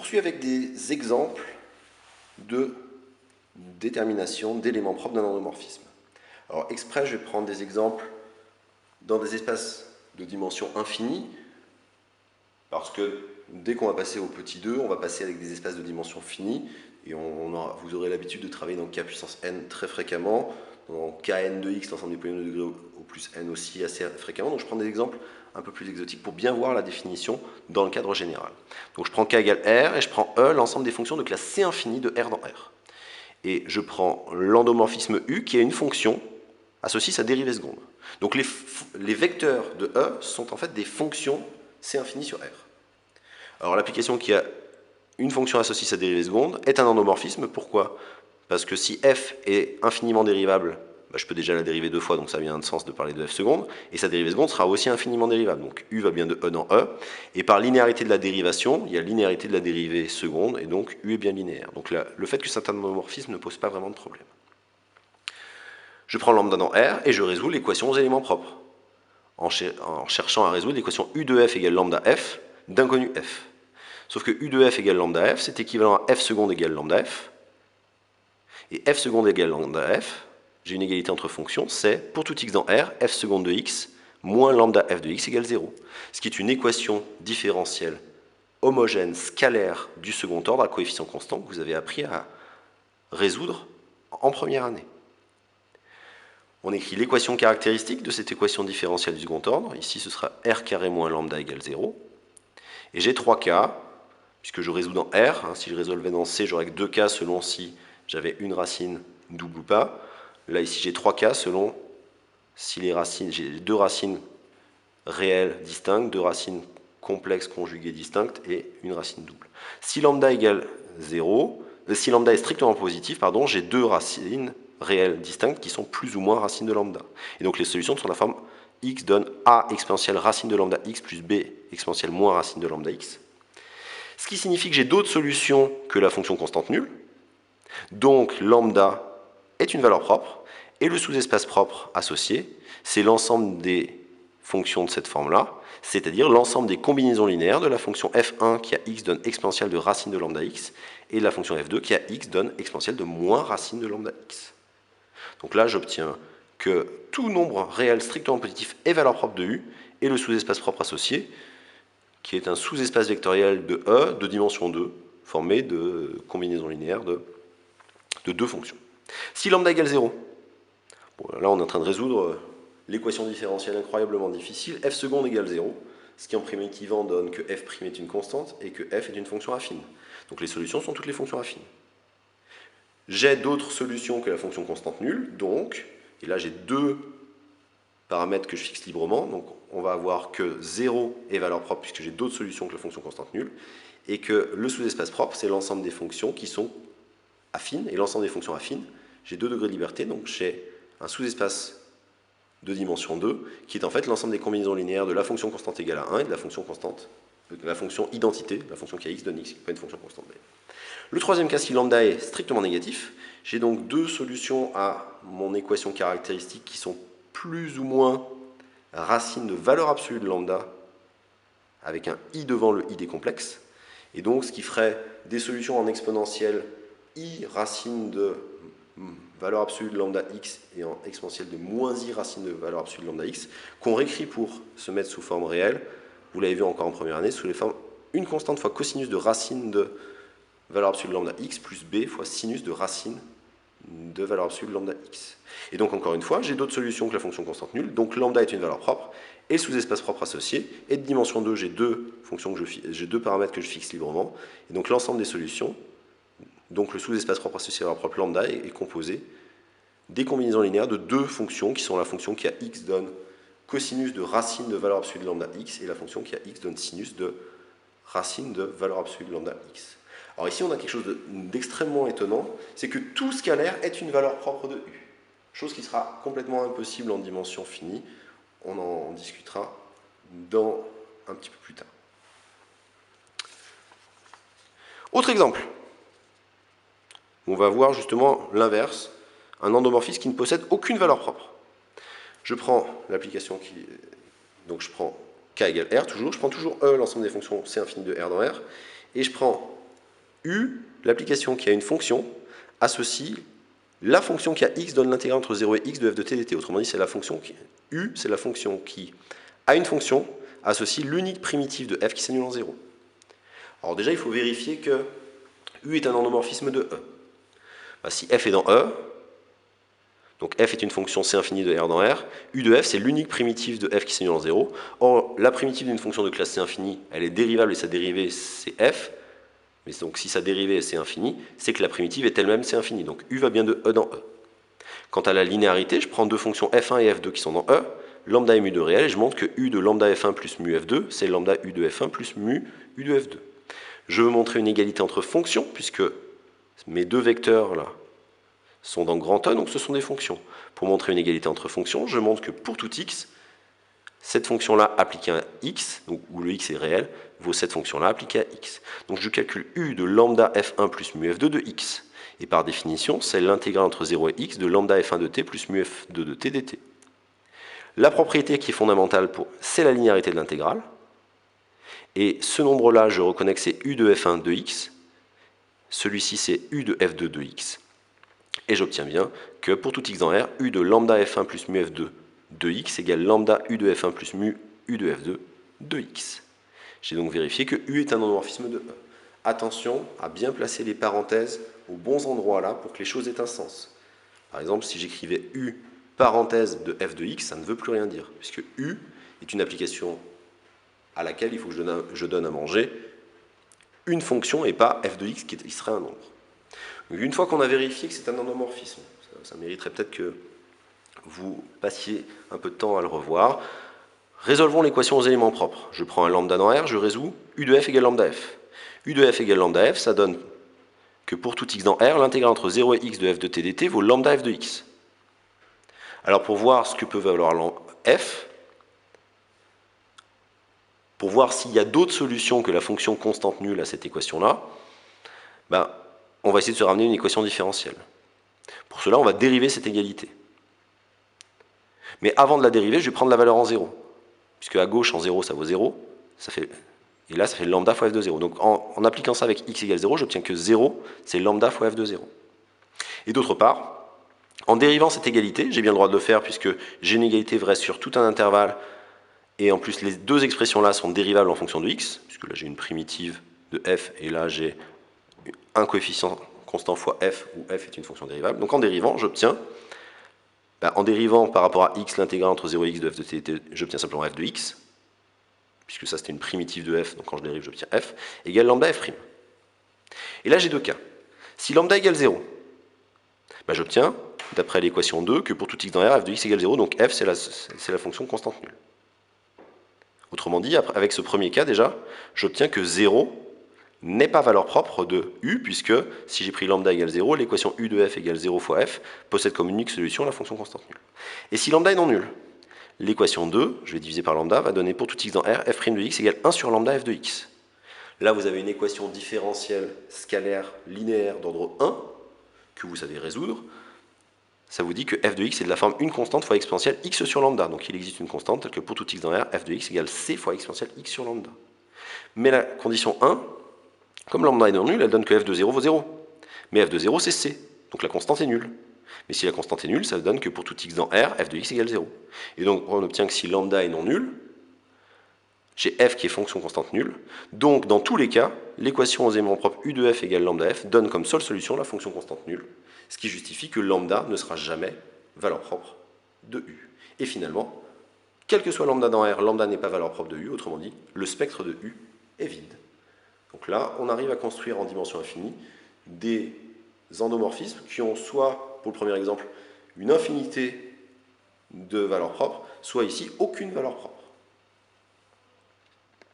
poursuit avec des exemples de détermination d'éléments propres d'un endomorphisme. Alors exprès, je vais prendre des exemples dans des espaces de dimension infinie, parce que dès qu'on va passer au petit 2, on va passer avec des espaces de dimension finie, et vous aurez l'habitude de travailler dans K puissance n très fréquemment, dans Kn de x, l'ensemble des polynômes de degré au plus n aussi assez fréquemment. Donc je prends des exemples un peu plus exotiques pour bien voir la définition dans le cadre général. Donc je prends K égale R, et je prends E, l'ensemble des fonctions de classe C infinie de R dans R. Et je prends l'endomorphisme U, qui est une fonction associe sa dérivée seconde. Donc les vecteurs de E sont en fait des fonctions C infini sur R. Alors l'application qui a une fonction associe sa dérivée seconde est un endomorphisme. Pourquoi? Parce que si f est infiniment dérivable, je peux déjà la dériver deux fois, donc ça a bien de sens de parler de f seconde, et sa dérivée seconde sera aussi infiniment dérivable. Donc u va bien de E dans E, et par linéarité de la dérivation, il y a linéarité de la dérivée seconde, et donc u est bien linéaire. Donc là, le fait que c'est un endomorphisme ne pose pas vraiment de problème. Je prends lambda dans R, et je résous l'équation aux éléments propres, en cherchant à résoudre l'équation u de f égale lambda f d'inconnu f. Sauf que u de f égale lambda f, c'est équivalent à f seconde égale lambda f, et f seconde égale lambda f, j'ai une égalité entre fonctions, c'est pour tout x dans R, f seconde de x moins lambda f de x égale 0. Ce qui est une équation différentielle homogène scalaire du second ordre à coefficient constant que vous avez appris à résoudre en première année. On écrit l'équation caractéristique de cette équation différentielle du second ordre. Ici, ce sera r carré moins lambda égale 0. Et j'ai 3 cas, puisque je résous dans R. Si je résolvais dans C, j'aurais que 2 cas selon si j'avais une racine double ou pas. Là, ici, j'ai 3 cas selon si j'ai 2 racines réelles distinctes, 2 racines complexes conjuguées distinctes et une racine double. Si lambda égale 0, si lambda est strictement positif, j'ai 2 racines réelles distinctes qui sont plus ou moins racines de lambda. Et donc les solutions sont de la forme x donne a exponentielle racine de lambda x plus b exponentielle moins racine de lambda x. Ce qui signifie que j'ai d'autres solutions que la fonction constante nulle. Donc lambda est une valeur propre, et le sous-espace propre associé, c'est l'ensemble des fonctions de cette forme-là, c'est-à-dire l'ensemble des combinaisons linéaires de la fonction f1 qui a x donne exponentielle de racine de lambda x, et de la fonction f2 qui a x donne exponentielle de moins racine de lambda x. Donc là, j'obtiens que tout nombre réel strictement positif est valeur propre de u, et le sous-espace propre associé, qui est un sous-espace vectoriel de E de dimension 2, formé de combinaisons linéaires de 2 fonctions. Si lambda égale 0, là on est en train de résoudre l'équation différentielle incroyablement difficile, f seconde égale 0, ce qui en prime équivalent donne que f' est une constante et que f est une fonction affine. Donc les solutions sont toutes les fonctions affines. J'ai d'autres solutions que la fonction constante nulle, donc, et là j'ai 2 paramètres que je fixe librement, donc on va avoir que 0 est valeur propre puisque j'ai d'autres solutions que la fonction constante nulle, et que le sous-espace propre, c'est l'ensemble des fonctions qui sont affines, et l'ensemble des fonctions affines, j'ai 2 degrés de liberté, donc j'ai un sous-espace de dimension 2, qui est en fait l'ensemble des combinaisons linéaires de la fonction constante égale à 1 et de la fonction constante, de la fonction identité, la fonction qui a x donne x, qui n'est pas une fonction constante b. Le troisième cas, si lambda est strictement négatif, j'ai donc 2 solutions à mon équation caractéristique qui sont plus ou moins racine de valeur absolue de lambda avec un i devant le i des complexes, et donc ce qui ferait des solutions en exponentielle i racine de valeur absolue de lambda x et en exponentielle de moins i racine de valeur absolue de lambda x, qu'on réécrit pour se mettre sous forme réelle, vous l'avez vu encore en première année, sous les formes une constante fois cosinus de racine de valeur absolue de lambda x plus b fois sinus de racine de valeur absolue de lambda x. Et donc encore une fois, j'ai d'autres solutions que la fonction constante nulle, donc lambda est une valeur propre, et le sous-espace propre associé, et de dimension 2, j'ai 2 paramètres que je fixe librement, et donc l'ensemble des solutions, donc le sous-espace propre associé à la valeur propre lambda est composé des combinaisons linéaires de 2 fonctions, qui sont la fonction qui a x donne cosinus de racine de valeur absolue de lambda x, et la fonction qui a x donne sinus de racine de valeur absolue de lambda x. Alors ici, on a quelque chose d'extrêmement étonnant, c'est que tout scalaire est une valeur propre de u. Chose qui sera complètement impossible en dimension finie. On en discutera un petit peu plus tard. Autre exemple. On va voir justement l'inverse, un endomorphisme qui ne possède aucune valeur propre. Je prends l'application donc je prends k égale r toujours, je prends toujours E, l'ensemble des fonctions c infini de r dans r, et je prends U, l'application qui a une fonction, associe la fonction qui a x donne l'intégrale entre 0 et x de f de t dt. Autrement dit, c'est la fonction qui, U, c'est la fonction qui a une fonction, associe l'unique primitive de f qui s'annule en 0. Alors déjà, il faut vérifier que U est un endomorphisme de E. Bah, si f est dans E, donc f est une fonction c infini de R dans R, U de f c'est l'unique primitive de f qui s'annule en 0. Or, la primitive d'une fonction de classe c infini, elle est dérivable et sa dérivée c'est f. Mais donc si sa dérivée est c infini, c'est que la primitive est elle-même c infini. Donc U va bien de E dans E. Quant à la linéarité, je prends deux fonctions f1 et f2 qui sont dans E, lambda et mu de réel, et je montre que U de lambda f1 plus mu f2, c'est lambda U de f1 plus mu U de f2. Je veux montrer une égalité entre fonctions, puisque mes deux vecteurs là sont dans grand E, donc ce sont des fonctions. Pour montrer une égalité entre fonctions, je montre que pour tout x, cette fonction-là appliquée à x, donc où le x est réel, vaut cette fonction-là appliquée à x. Donc je calcule U de lambda f1 plus mu f2 de x. Et par définition, c'est l'intégrale entre 0 et x de lambda f1 de t plus mu f2 de t dt. La propriété qui est fondamentale, c'est la linéarité de l'intégrale. Et ce nombre-là, je reconnais que c'est U de f1 de x. Celui-ci, c'est U de f2 de x. Et j'obtiens bien que pour tout x dans R, U de lambda f1 plus mu f2 de x égale lambda U de f1 plus mu U de f2 de x. J'ai donc vérifié que U est un endomorphisme de E. Attention à bien placer les parenthèses aux bons endroits là pour que les choses aient un sens. Par exemple, si j'écrivais U parenthèse de f de x, ça ne veut plus rien dire, puisque U est une application à laquelle il faut que je donne à manger une fonction et pas f de x qui serait un nombre. Donc, une fois qu'on a vérifié que c'est un endomorphisme, ça mériterait peut-être que vous passiez un peu de temps à le revoir. Résolvons l'équation aux éléments propres. Je prends un lambda dans R, je résous U de f égale lambda f. U de f égale lambda f, ça donne que pour tout x dans R, l'intégrale entre 0 et x de f de t dt vaut lambda f de x. Alors pour voir ce que peut valoir f, pour voir s'il y a d'autres solutions que la fonction constante nulle à cette équation-là, ben, on va essayer de se ramener une équation différentielle. Pour cela, on va dériver cette égalité. Mais avant de la dériver, je vais prendre la valeur en 0. Puisque à gauche, en 0, ça vaut 0. Et là, ça fait lambda fois f de 0. Donc en appliquant ça avec x égale 0, j'obtiens que 0, c'est lambda fois f de 0. Et d'autre part, en dérivant cette égalité, j'ai bien le droit de le faire puisque j'ai une égalité vraie sur tout un intervalle. Et en plus, les deux expressions-là sont dérivables en fonction de x, puisque là, j'ai une primitive de f, et là, j'ai un coefficient constant fois f, où f est une fonction dérivable. Donc en dérivant, j'obtiens, en dérivant par rapport à x l'intégrale entre 0 et x de f de t, j'obtiens simplement f de x, puisque ça c'était une primitive de f, donc quand je dérive, j'obtiens f, égale lambda f'. Et là, j'ai deux cas. Si lambda égale 0, j'obtiens, d'après l'équation 2, que pour tout x dans R, f de x égale 0, donc f c'est la fonction constante nulle. Autrement dit, avec ce premier cas déjà, j'obtiens que 0 n'est pas valeur propre de U, puisque si j'ai pris lambda égale 0, l'équation U de f égale 0 fois f possède comme unique solution la fonction constante nulle. Et si lambda est non nul, l'équation 2, je vais diviser par lambda, va donner pour tout x dans R, f' de x égale 1 sur lambda f de x. Là, vous avez une équation différentielle scalaire linéaire d'ordre 1 que vous savez résoudre. Ça vous dit que f de x est de la forme une constante fois exponentielle x sur lambda. Donc il existe une constante telle que pour tout x dans R, f de x égale c fois exponentielle x sur lambda. Mais la condition 1, comme lambda est non nulle, elle donne que f de 0 vaut 0. Mais f de 0 c'est c, donc la constante est nulle. Mais si la constante est nulle, ça donne que pour tout x dans R, f de x égale 0. Et donc on obtient que si lambda est non nul, j'ai f qui est fonction constante nulle. Donc dans tous les cas, l'équation aux éléments propres u de f égale lambda f donne comme seule solution la fonction constante nulle, ce qui justifie que lambda ne sera jamais valeur propre de u. Et finalement, quel que soit lambda dans R, lambda n'est pas valeur propre de u, autrement dit, le spectre de u est vide. Donc là, on arrive à construire en dimension infinie des endomorphismes qui ont soit, pour le premier exemple, une infinité de valeurs propres, soit ici aucune valeur propre.